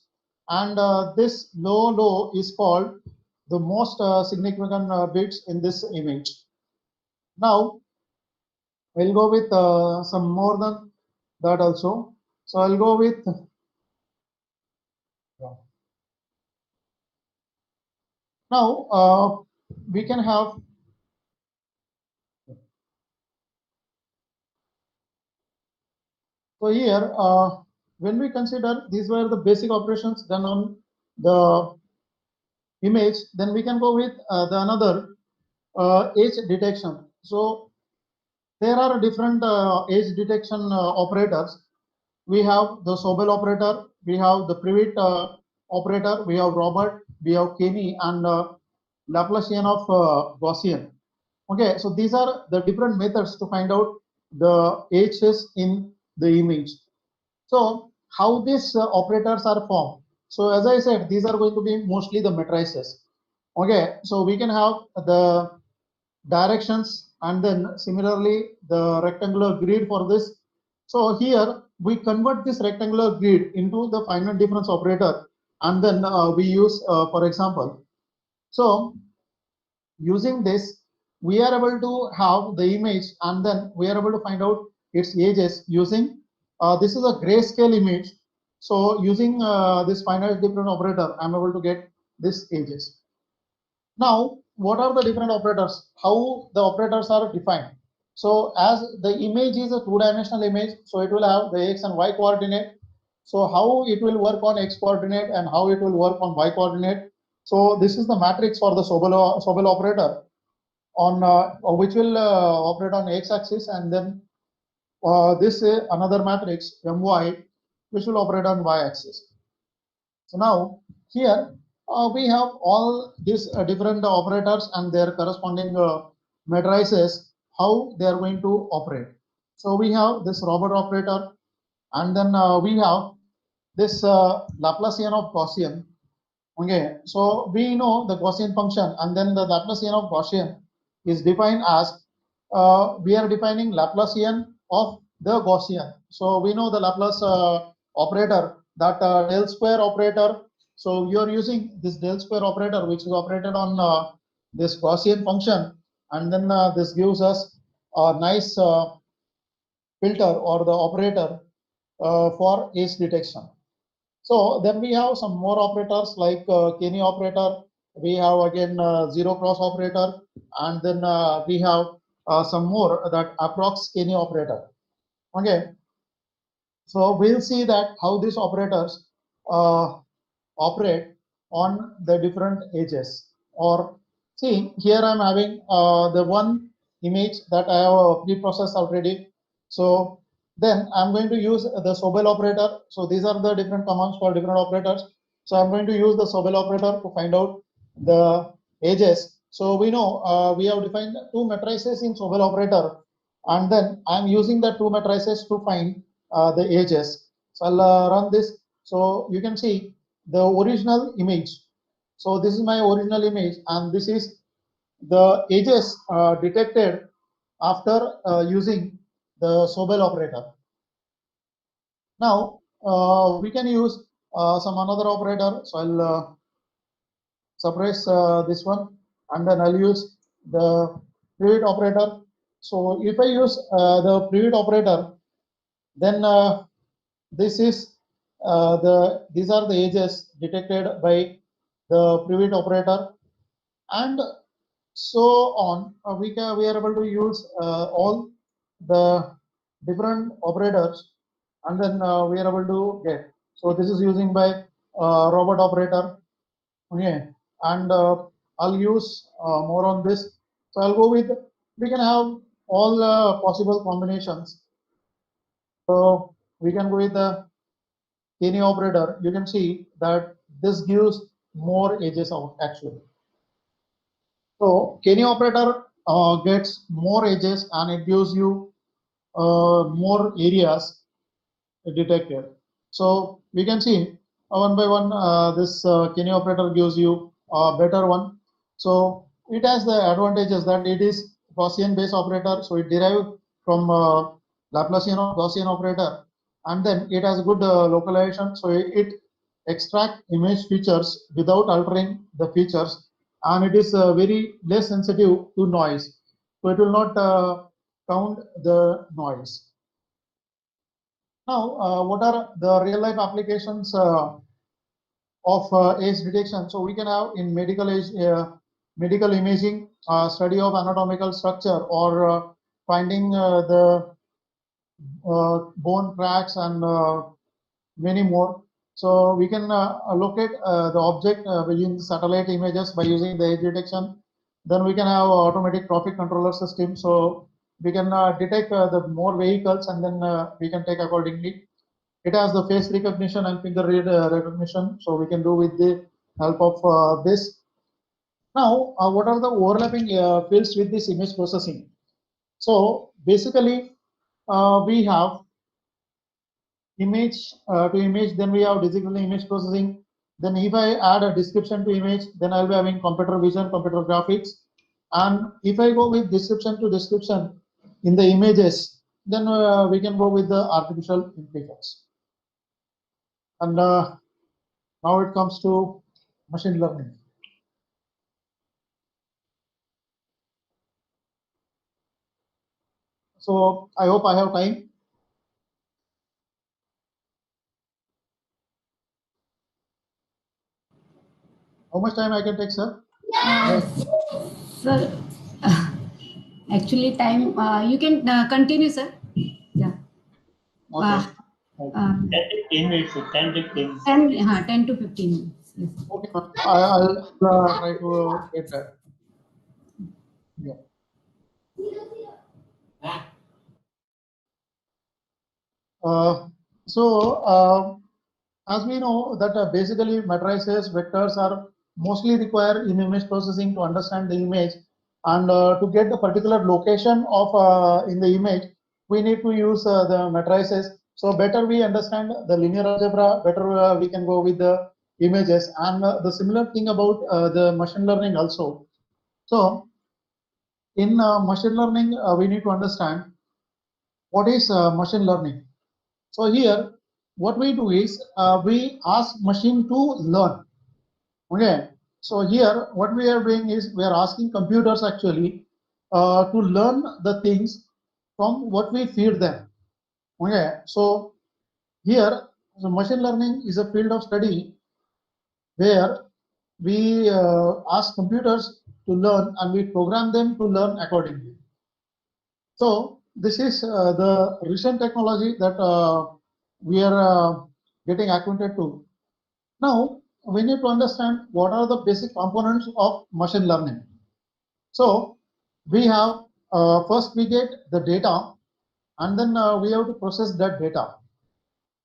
and this low low is called the most significant bits in this image. Now we'll go with some more than that also. So I'll go with now we can have. So here, when we consider these were the basic operations done on the image, then we can go with the another edge detection. So there are different edge detection operators. We have the Sobel operator, we have the Prewitt operator, we have Robert, we have Kenny, and Laplacian of Gaussian. Okay, so these are the different methods to find out the edges in the image. So how these operators are formed? So as I said, these are going to be mostly the matrices. Okay, so we can have the directions and then similarly the rectangular grid for this. So here we convert this rectangular grid into the finite difference operator, and then we use for example. So using this we are able to have the image, and then we are able to find out its edges using this is a grayscale image. So using this finite difference operator I'm able to get this edges. Now, what are the different operators? How the operators are defined? So as the image is a two-dimensional image, so it will have the x and y coordinate. So how it will work on x coordinate and how it will work on y coordinate. So this is the matrix for the Sobel operator on which will operate on x axis, and then this another matrix my which will operate on y-axis. So now here we have all these different operators and their corresponding matrices, how they are going to operate. So we have this robot operator, and then we have this Laplacian of Gaussian. Okay, so we know the Gaussian function, and then the Laplacian of Gaussian is defined as we are defining Laplacian of the Gaussian. So we know the Laplace operator, that del square operator. So you are using this del square operator, which is operated on this Gaussian function, and then this gives us a nice filter or the operator for age detection. So then we have some more operators like Kenny operator. We have again zero cross operator, and then we have some more that approx Kenny operator. Okay, so we'll see that how these operators operate on the different edges. Or see here I'm having the one image that I have pre-processed already. So then I'm going to use the Sobel operator. So these are the different commands for different operators. So I'm going to use the Sobel operator to find out the edges. So we know we have defined two matrices in Sobel operator, and then I'm using the two matrices to find the edges. So I'll run this. So you can see the original image. So this is my original image, and this is the edges detected after using the Sobel operator. Now we can use some another operator. So I'll suppress this one, and then I'll use the private operator. So if I use the private operator, then this is these are the edges detected by the private operator, and so on. We are able to use all the different operators, and then we are able to get. So this is using by robot operator. Okay, and I'll use more on this. So I'll go with, we can have all possible combinations. So we can go with the Kenny operator. You can see that this gives more edges out actually. So Kenny operator gets more edges, and it gives you more areas detected. So we can see one by one this Kenny operator gives you a better one. So it has the advantages that it is Gaussian based operator, so it derived from Laplacian of Gaussian operator, and then it has good localization, so it extract image features without altering the features, and it is very less sensitive to noise, so it will not count the noise. Now, what are the real life applications of age detection? So we can have in medical imaging, study of anatomical structure, or finding the bone cracks, and many more. So we can locate the object within satellite images by using the age detection. Then we can have automatic traffic controller system. So we can detect the more vehicles, and then we can take accordingly. It has the face recognition and finger recognition, so we can do with the help of this. Now, what are the overlapping fields with this image processing? So basically, we have image to image, then we have digital image processing. Then if I add a description to image, then I'll be having computer vision, computer graphics. And if I go with description to description in the images, then we can go with the artificial intelligence. And now it comes to machine learning. So I hope I have time. How much time I can take, sir? Sir, actually time, you can continue, sir. Yeah. Okay. 10 minutes, 10 to 15. 10 to 15 minutes. Yes. Okay, I'll try to get that. Yeah. So as we know that basically matrices, vectors are mostly required in image processing to understand the image, and to get the particular location of in the image, we need to use the matrices. So better we understand the linear algebra, better we can go with the images. And the similar thing about the machine learning also. So in machine learning, we need to understand what is machine learning. So here, what we do is we ask machine to learn. Okay. So here, what we are doing is we are asking computers actually to learn the things from what we feed them. Okay. So here, so machine learning is a field of study where we ask computers to learn and we program them to learn accordingly. So this is the recent technology that we are getting acquainted to. Now we need to understand what are the basic components of machine learning. So we have first we get the data, and then we have to process that data.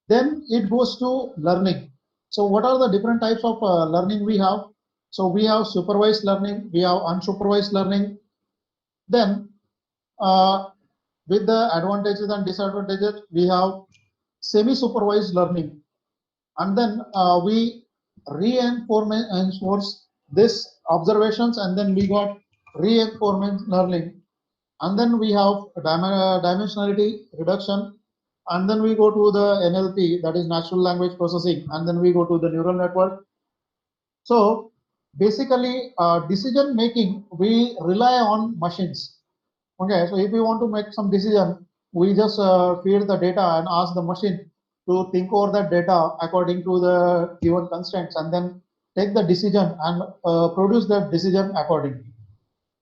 Then it goes to learning. So what are the different types of learning we have? So we have supervised learning, we have unsupervised learning. Then with the advantages and disadvantages, we have semi-supervised learning, and then we reinforce this observations, and then we got reinforcement learning, and then we have dimensionality reduction, and then we go to the NLP, that is natural language processing, and then we go to the neural network. So basically, decision making, we rely on machines. Okay, so if we want to make some decision, we just feed the data and ask the machine to think over that data according to the given constraints, and then take the decision and produce that decision accordingly.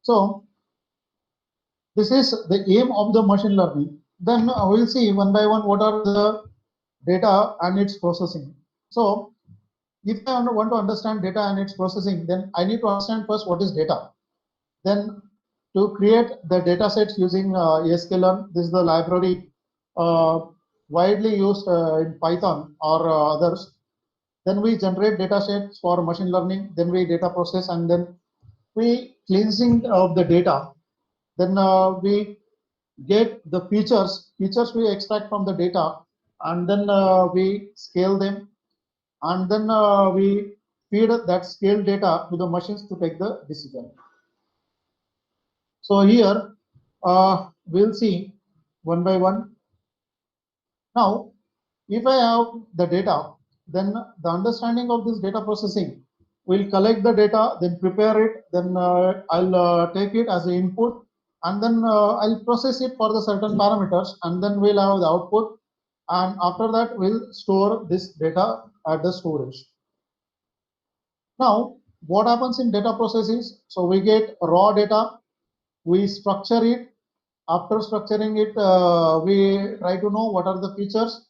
So this is the aim of the machine learning. Then we'll see one by one what are the data and its processing. So if I want to understand data and its processing, then I need to understand first what is data. Then to create the data sets using sklearn, this is the library widely used in Python or others. Then we generate data sets for machine learning, then we data process, and then we cleansing of the data. Then we get the features we extract from the data, and then we scale them, and then we feed that scale data to the machines to take the decision. So here we'll see one by one. Now, if I have the data, then the understanding of this data processing will collect the data, then prepare it, then I'll take it as an input, and then I'll process it for the certain parameters, and then we'll have the output, and after that we'll store this data at the storage. Now, what happens in data processes? So we get raw data, we structure it. After structuring it, we try to know what are the features,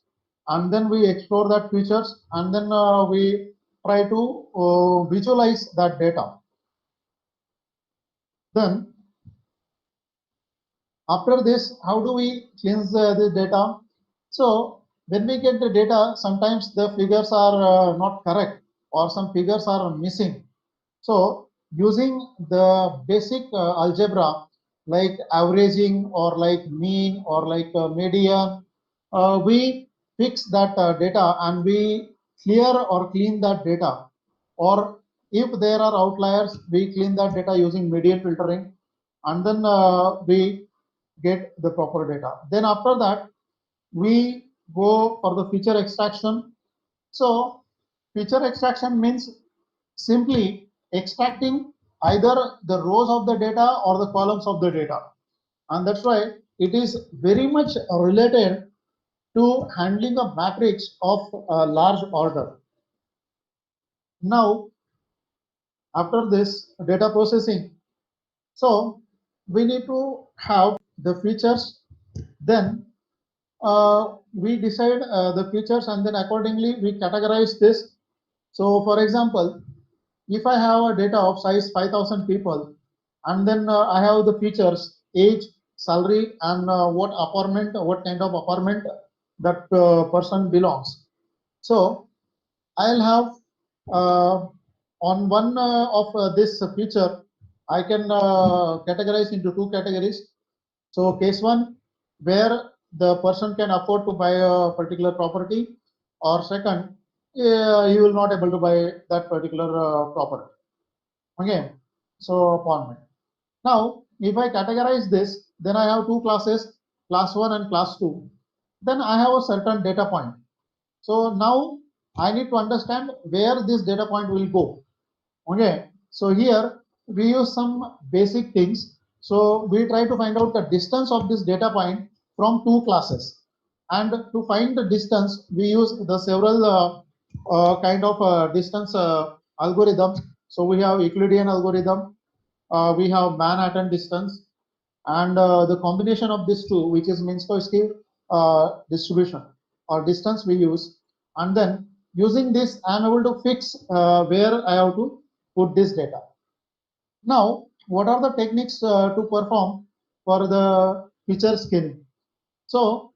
and then we explore that features, and then we try to visualize that data. Then after this, how do we cleanse the data? So when we get the data, sometimes the figures are not correct, or some figures are missing. So using the basic algebra like averaging or like mean or like median, we fix that data and we clear or clean that data. Or if there are outliers, we clean that data using median filtering, and then we get the proper data. Then after that, we go for the feature extraction. So feature extraction means simply extracting either the rows of the data or the columns of the data, and that's why it is very much related to handling a matrix of a large order. Now after this data processing, so we need to have the features, then we decide the features, and then accordingly we categorize this. So for example, if I have a data of size 5,000 people, and then I have the features age, salary, and what kind of apartment that person belongs. So I'll have on one of this feature, I can categorize into two categories. So case one, where the person can afford to buy a particular property, or second, he will not able to buy that particular property. Okay, so upon. Now, if I categorize this, then I have two classes, class 1 and class 2. Then I have a certain data point. So now I need to understand where this data point will go. Okay, so here we use some basic things. So we try to find out the distance of this data point from two classes. And to find the distance, we use the several kind of distance algorithms. So we have Euclidean algorithm, we have Manhattan distance, and the combination of these two, which is Minkowski distribution or distance we use, and then using this I am able to fix where I have to put this data. Now, what are the techniques to perform for the feature scaling? So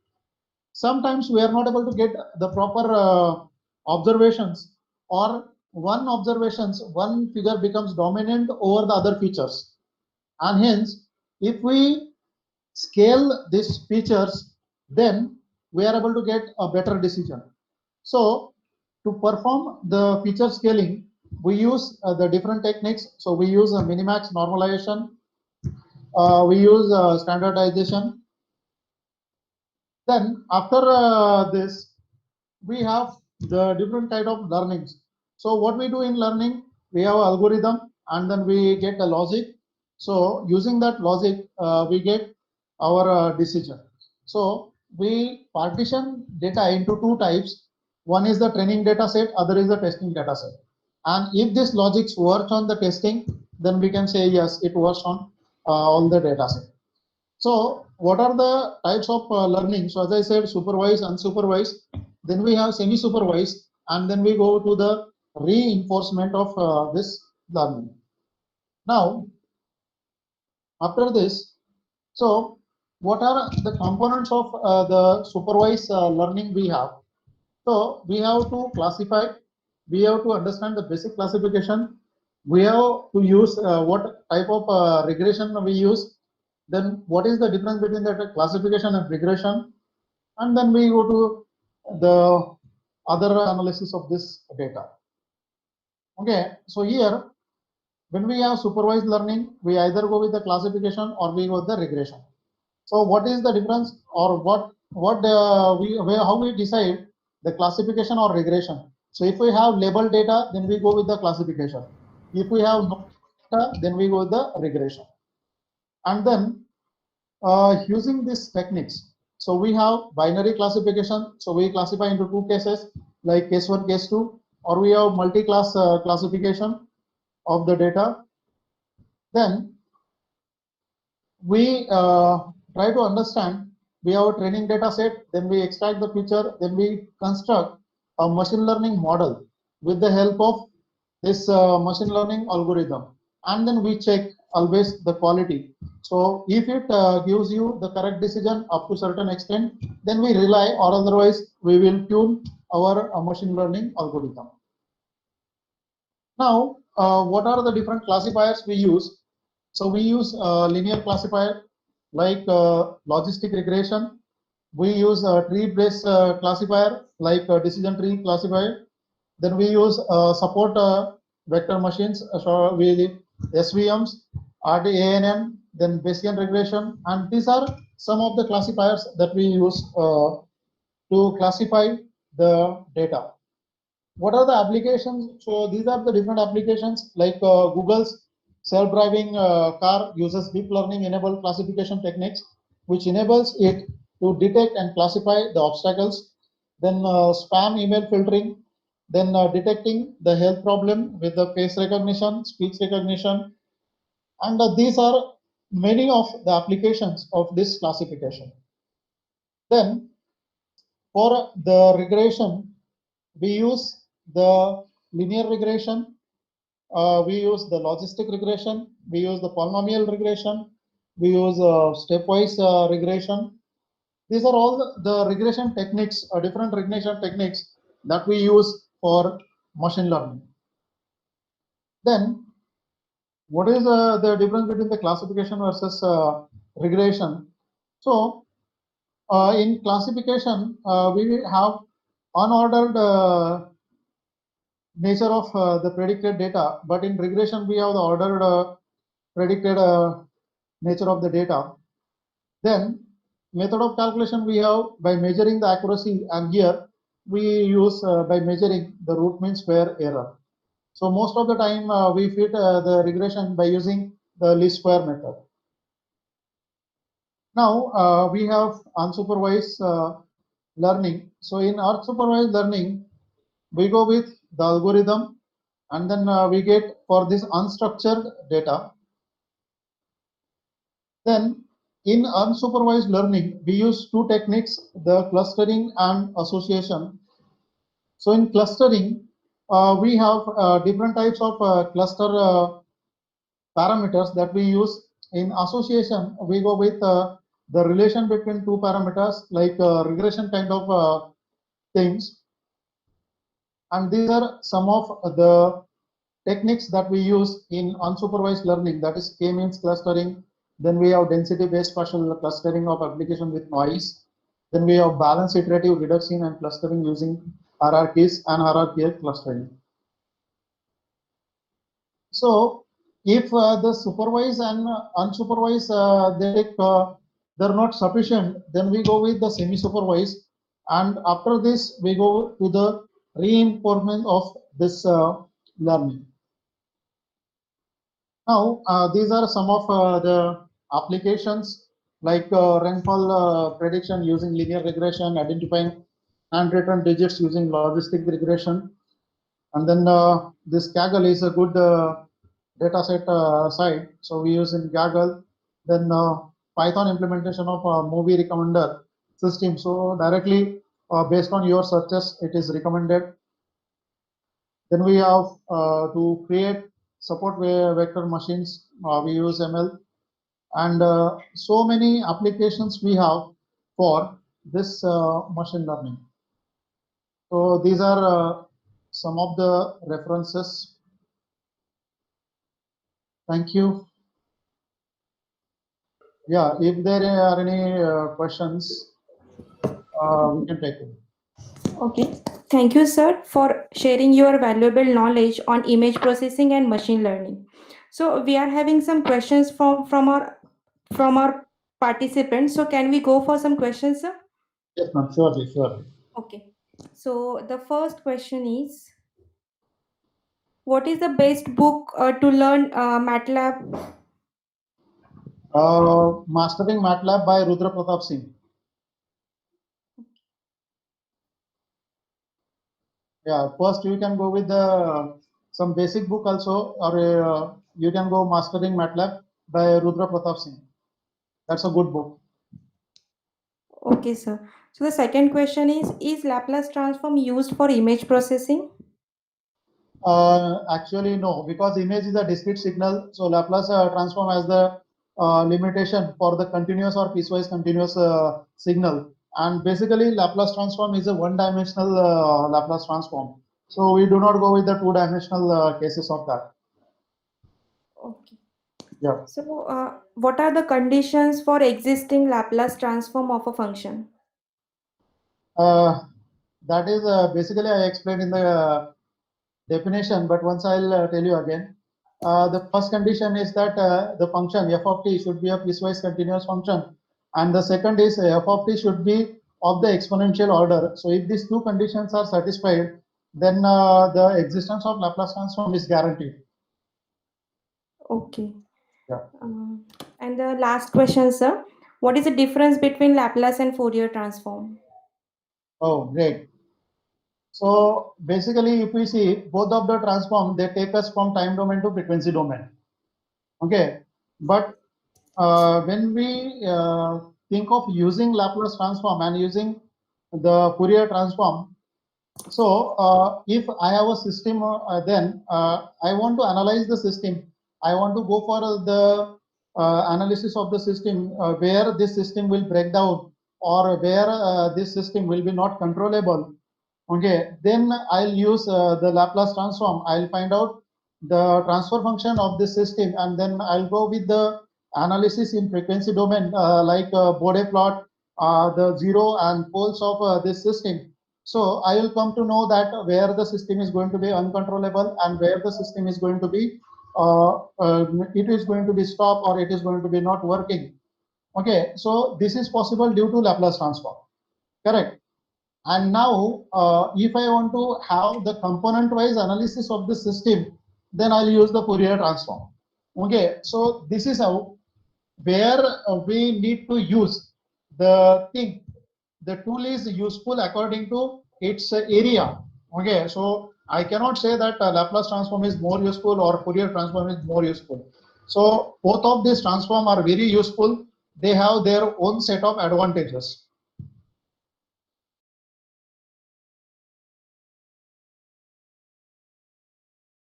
sometimes we are not able to get the proper observations, or one figure becomes dominant over the other features, and hence if we scale these features, then we are able to get a better decision. So to perform the feature scaling, we use the different techniques. So we use a minimax normalization, we use standardization. Then after this, we have the different type of learnings. So what we do in learning, we have algorithm, and then we get a logic. So using that logic, we get our decision. So we partition data into two types. One is the training data set, other is the testing data set. And if this logic works on the testing, then we can say yes, it works on all the data set. So what are the types of learning? So as I said, supervised, unsupervised. Then we have semi-supervised, and then we go to the reinforcement of this learning. Now, after this, so what are the components of the supervised learning we have? So we have to classify, we have to understand the basic classification, we have to use what type of regression we use, then what is the difference between the classification and regression, and then we go to the other analysis of this data. Okay, so here when we have supervised learning, we either go with the classification or we go with the regression. So what is the difference, or how we decide the classification or regression? So if we have labeled data, then we go with the classification. If we have no data, then we go with the regression. And then using these techniques, so we have binary classification. So we classify into two cases, like case 1, case 2, or we have multi-class classification of the data. Then we try to understand, we have a training data set, then we extract the feature, then we construct a machine learning model with the help of this machine learning algorithm, and then we check always the quality. So if it gives you the correct decision up to certain extent, then we rely, or otherwise we will tune our machine learning algorithm. Now, what are the different classifiers we use? So we use linear classifier, like logistic regression. We use a tree-based classifier, like decision tree classifier. Then we use support vector machines, so we SVMs, RDANN, then Bayesian regression, and these are some of the classifiers that we use to classify the data. What are the applications? So these are the different applications, like Google's self-driving car uses deep learning enabled classification techniques, which enables it to detect and classify the obstacles. Then spam email filtering, then detecting the health problem with the face recognition, speech recognition, and these are many of the applications of this classification. Then for the regression, we use the linear regression, we use the logistic regression, we use the polynomial regression, we use stepwise regression. These are all the regression techniques, different regression techniques that we use for machine learning. Then, what is the difference between the classification versus regression? So, in classification, we have unordered nature of the predicted data, but in regression, we have the ordered predicted nature of the data. Then, method of calculation we have by measuring the accuracy, and here we use by measuring the root mean square error. So most of the time we fit the regression by using the least square method. Now we have unsupervised learning. So in unsupervised learning, we go with the algorithm, and then we get for this unstructured data. Then in unsupervised learning, we use two techniques, the clustering and association. So in clustering, we have different types of cluster parameters that we use. In association, we go with the relation between two parameters, like regression kind of things. And these are some of the techniques that we use in unsupervised learning, that is k-means clustering. Then we have density-based partial clustering of application with noise. Then we have balanced iterative reduction and clustering using hierarchies and hierarchical clustering. So if the supervised and unsupervised they're not sufficient, then we go with the semi-supervised, and after this we go to the reinforcement of this learning. Now these are some of the applications, like rainfall prediction using linear regression, identifying handwritten digits using logistic regression, and then this Kaggle is a good data set site. So we use in Kaggle. Then Python implementation of movie recommender system. So directly based on your searches, it is recommended. Then we have to create support vector machines. We use ML, and so many applications we have for this machine learning. So these are some of the references. Thank you. Yeah, if there are any questions, we can take it. Okay. Thank you, sir, for sharing your valuable knowledge on image processing and machine learning. So we are having some questions from our participants. So can we go for some questions, sir? Yes, ma'am. Surely, surely. Okay. So the first question is, what is the best book to learn MATLAB? Mastering MATLAB by Rudra Pratap Singh. Yeah, first you can go with the some basic book also, or you can go Mastering MATLAB by Rudra Pratap Singh. That's a good book. Okay, sir. So the second question is Laplace transform used for image processing? Actually, no, because image is a discrete signal. So Laplace transform has the limitation for the continuous or piecewise continuous signal. And basically, Laplace transform is a one-dimensional Laplace transform. So we do not go with the two-dimensional cases of that. Okay. Yeah. So what are the conditions for existing Laplace transform of a function? That is basically I explained in the definition, but once I'll tell you again. The first condition is that the function f of t should be a piecewise continuous function, and the second is f of t should be of the exponential order. So if these two conditions are satisfied, then the existence of Laplace transform is guaranteed. Okay. Yeah. And the last question, sir. What is the difference between Laplace and Fourier transform? Oh, great. So basically, if we see both of the transform, they take us from time domain to frequency domain. Okay, but when we think of using Laplace transform and using the Fourier transform, so if I have a system, then I want to analyze the system. I want to go for the analysis of the system where this system will break down or where this system will be not controllable, okay, then I'll use the Laplace transform. I'll find out the transfer function of this system, and then I'll go with the analysis in frequency domain, like Bode plot, the zero and poles of this system. So I will come to know that where the system is going to be uncontrollable and where the system is going to be it is going to be stopped or it is going to be not working. Okay, so this is possible due to Laplace transform, correct? And now, if I want to have the component-wise analysis of the system, then I'll use the Fourier transform. Okay, so this is how where we need to use the thing. The tool is useful according to its area. Okay, so I cannot say that Laplace transform is more useful or Fourier transform is more useful. So both of these transform are very useful. They have their own set of advantages.